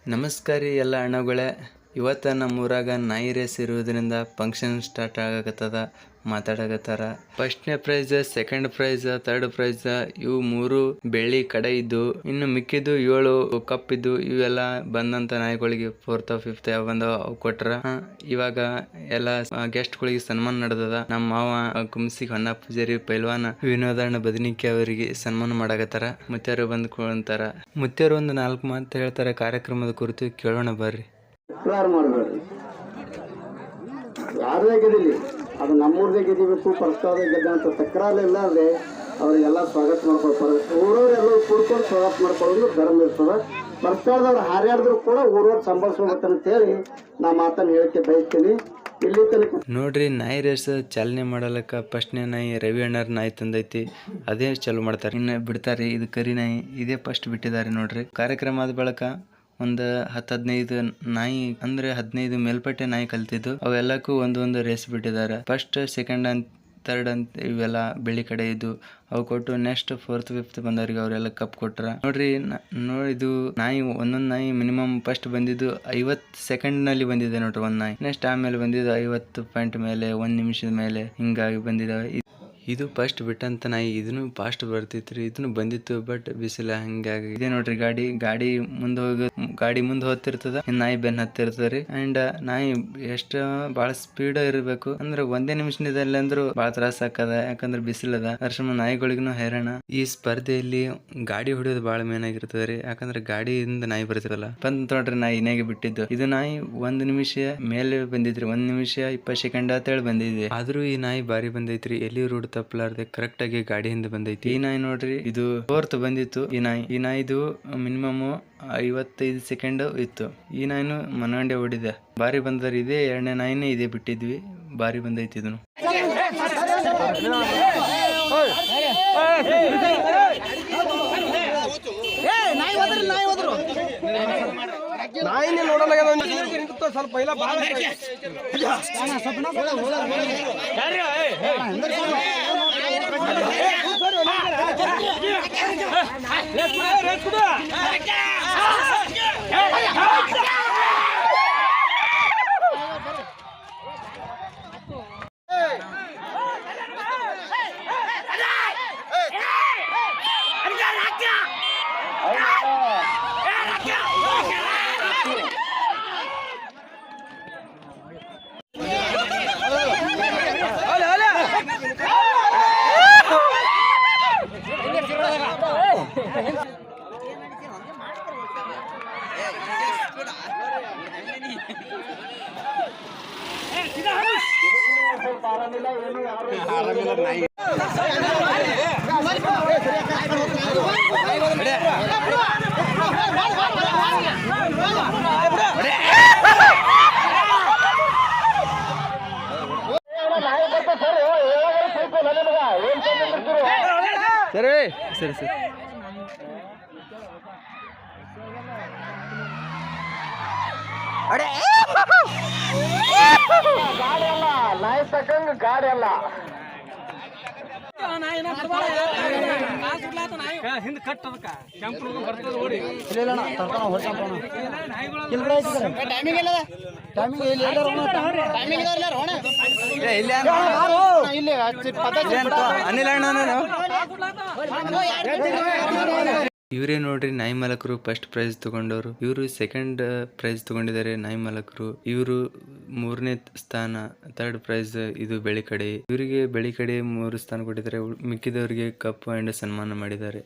ನಮಸ್ಕಾರ ರೀ ಎಲ್ಲ ಅಣ್ಣಗಳೇ. ಇವತ್ತು ನಮ್ಮ ಊರಾಗ ನಾಯಿ ರೇಸ್ ಇರುವುದರಿಂದ ಫಂಕ್ಷನ್ ಸ್ಟಾರ್ಟ್ ಆಗಕತ್ತದ. ಮಾತಾಡಕತ್ತಾರ. ಫಸ್ಟ್ನೇ prize, second prize, third prize ಇವು 3 ಬೆಳ್ಳಿ ಕಡೆ ಇದ್ದು, ಇನ್ನು ಮಿಕ್ಕಿದ್ದು 7 ಕಪ್ ಇದ್ದು. ಇವೆಲ್ಲ ಬಂದಂತ ನಾಯಿಗಳಿಗೆ 4th 5th ಯಾವ ಬಂದವ ಅವು ಕೊಟ್ರ. ಇವಾಗ ಎಲ್ಲ ಗೆಸ್ಟ್ಗಳಿಗೆ ಸನ್ಮಾನ ನಡೆದದ. ನಮ್ಮ ಮಾವ ಕುಂಸಿ ಹೊನ್ನ ಪೂಜಾರಿ ಪೈಲ್ವಾನ ವಿನೋದಣ್ಣ ಬದನಿಕೆ ಅವರಿಗೆ ಸನ್ಮಾನ ಮಾಡಕತ್ತಾರ. ಮುತ್ಯಾರು ಬಂದು ಕುಂತಾರ. ಮುತ್ಯಾರು ಒಂದು 4 ಮಾತು ಹೇಳ್ತಾರೆ ಕಾರ್ಯಕ್ರಮದ ಕುರಿತು. ಕೇಳೋಣ ಬರ್ರಿ. ಯಾರೇ ಗೆದಿಲಿ ಅದು ನಮ್ಮೂರ್ದೇ ಗೆದಿಬೇಕು, ಪ್ರಸ್ತಾವದ ಗೆದ್ದ ಅಂತ ತಕರಾರಿಲ್ಲ. ಅಲ್ಲದೆ ಅವರಿಗೆಲ್ಲ ಸ್ವಾಗತ ಮಾಡ್ಕೊಳ್ತಾರೆ. ಊರವರೆಲ್ಲ ಕೂಡ್ಕೊಂಡು ಸ್ವಾಗತ ಮಾಡ್ಕೊಳ್ಳೋದು ಧರ್ಮ ಇರ್ತದೆ. ಪ್ರಸ್ತಾವದವ್ರು ಹಾರ್ಯಾಡಿದ್ರು ಕೂಡ ಊರವ್ರು ಸಂಭಾಳಿಸ್ಬೇಕಂತ ಹೇಳಿ ನಾ ಮಾತನ್ನು ಹೇಳಿಕೆ ಬಯಸ್ತೀನಿ. ಇಲ್ಲಿ ತನಕ ನೋಡ್ರಿ, ನಾಯಿ ರೇಸ್ ಚಾಲನೆ ಮಾಡಲಕ್ಕ ಫಸ್ಟ್ನೇ ನಾಯಿ ರವಿ ಅಣ್ಣರ ನಾಯಿ ತಂದೈತಿ. ಅದೇ ಚಾಲು ಮಾಡ್ತಾರೆ. ಇನ್ನು ಬಿಡ್ತಾರೆ. ಇದು ಕರಿ ನಾಯಿ, ಇದೇ ಫಸ್ಟ್ ಬಿಟ್ಟಿದ್ದಾರೆ ನೋಡ್ರಿ. ಕಾರ್ಯಕ್ರಮ ಆದ ಬಳಿಕ ಒಂದು 10-15 ನಾಯಿ ಅಂದ್ರೆ 15 ಮೇಲ್ಪಟ್ಟೆ ನಾಯಿ ಕಲ್ತಿದ್ದು. ಅವೆಲ್ಲಕ್ಕೂ ಒಂದೊಂದು ರೇಸ್ ಬಿಟ್ಟಿದ್ದಾರೆ. ಫಸ್ಟ್, ಸೆಕೆಂಡ್ ಅಂತ, ಥರ್ಡ್ ಅಂತ ಇವೆಲ್ಲ ಬೆಳ್ಳಿ ಕಡೆ ಇದ್ದು ಅವು ಕೊಟ್ಟು ನೆಕ್ಸ್ಟ್ 4th 5th ಬಂದವ್ರಿಗೆ ಅವರೆಲ್ಲ ಕಪ್ ಕೊಟ್ರ. ನೋಡ್ರಿ, ಇದು ನಾಯಿ ಒಂದೊಂದು ನಾಯಿ ಮಿನಿಮಮ್ ಫಸ್ಟ್ ಬಂದಿದ್ದು 50 ಸೆಕೆಂಡ್ನಲ್ಲಿ ಬಂದಿದೆ ನೋಡ್ರಿ ಒಂದ್ ನಾಯಿ. ನೆಕ್ಸ್ಟ್ ಆಮೇಲೆ ಬಂದಿದ್ದು 50 ಪಾಯಿಂಟ್ ಮೇಲೆ, 1 ನಿಮಿಷದ ಮೇಲೆ ಹಿಂಗಾಗಿ ಬಂದಿದ್ದಾವೆ. ಇದು ಫಸ್ಟ್ ಬಿಟ್ಟಂತ ನಾಯಿ. ಇದನ್ನು ಫಾಸ್ಟ್ ಬರ್ತಿತ್ರಿ, ಇದನ್ನು ಬಂದಿತ್ತು. ಬಟ್ ಬಿಸಿಲ ಹಂಗಾಗಿ ಇದೆ ನೋಡ್ರಿ. ಗಾಡಿ ಮುಂದೆ ಹೋಗ್ತಿರ್ತದ, ನಾಯಿ ಬೆನ್ ಹತ್ತಿರ್ತದ್ರಿ. ಅಂಡ್ ನಾಯಿ ಎಷ್ಟ ಬಾಳ ಸ್ಪೀಡ್ ಇರಬೇಕು ಅಂದ್ರೆ 1 ನಿಮಿಷದಲ್ಲಿ ಅಂದ್ರು ಬಾಳ ತ್ರಾಸ ಆಕದ. ಯಾಕಂದ್ರೆ ಬಿಸಿಲದ ಅರ್ಶಮ ನಾಯಿಗಳಿಗೂ ಹೈರಾಣ. ಈ ಸ್ಪರ್ಧೆಯಲ್ಲಿ ಗಾಡಿ ಹೊಡಿಯೋದು ಬಾಳ ಮೇನ್ ಆಗಿರ್ತದ್ರಿ. ಯಾಕಂದ್ರೆ ಗಾಡಿಯಿಂದ ನಾಯಿ ಬರ್ತಿರಲ್ಲ. ಬಂದ್ ನೋಡ್ರಿ ನಾಯಿ ಇನಾಗೆ ಬಿಟ್ಟಿದ್ದು. ಇದು ನಾಯಿ 1 ನಿಮಿಷ ಮೇಲೆ ಬಂದಿದ್ರಿ. 1 ನಿಮಿಷ 20 ಸೆಕೆಂಡ್ ಅಂತೇಳಿ ಬಂದಿದೆ. ಆದ್ರೂ ಈ ನಾಯಿ ಬಾರಿ ಬಂದೈತ್ರಿ. ಎಲ್ಲಿ ರೂಢ ತಪ್ಪಲಾರ್ದೆ ಕರೆಕ್ಟ್ ಆಗಿ ಗಾಡಿ ಹಿಂದೆ ಬಂದೈತಿ. ಈ ನಾಯಿ ನೋಡ್ರಿ, ಇದು 4th ಬಂದಿತ್ತು. ಈ ನಾಯಿದು ಮಿನಿಮಮ್ 55 ಸೆಕೆಂಡ್ ಇತ್ತು. ಈ ನಾಯಿನು ಮನಗಂಡೆ ಹೊಡಿದೆ. ಬಾರಿ ಬಂದರಿ. ಇದೇ 2ನೇ ನಾಯಿನೇ ಇದೇ ಬಿಟ್ಟಿದ್ವಿ. ಬಾರಿ ಬಂದೈತಿ ಇದನ್ನು. ನಾಯಿನೇ ನೋಡಲ್ಲ ಸ್ವಲ್ಪ ಇಲ್ಲ ಸರಿ. ಗಾಡಿ ಅಲ್ಲ ನಾಯಿ ತಕ್ಕಂಗ ಗಾಡಿ ಅಲ್ಲ. ಹಿಂದ್ ಕಟ್ಟದಕ್ಕ ಕೆಂಪು ಬರ್ತದ ಓಡಿ. ಇವರೇ ನೋಡ್ರಿ ನಾಯಿ ಮಾಲಕರು. ಫಸ್ಟ್ ಪ್ರೈಸ್ ತಗೊಂಡವರು ಇವರು. ಸೆಕೆಂಡ್ ಪ್ರೈಸ್ ತಗೊಂಡಿದ್ದಾರೆ ನಾಯಿ ಮಾಲಕರು. ಇವರು 3ನೇ ಸ್ಥಾನ. ಥರ್ಡ್ ಪ್ರೈಸ್ ಇದು ಬೆಳ್ಳಿ ಕಡೆ. ಇವರಿಗೆ ಬೆಳ್ಳಿ ಕಡೆ 3 ಸ್ಥಾನ ಕೊಟ್ಟಿದ್ದಾರೆ. ಮಿಕ್ಕಿದವರಿಗೆ ಕಪ್ ಅಂಡ್ ಸನ್ಮಾನ ಮಾಡಿದ್ದಾರೆ.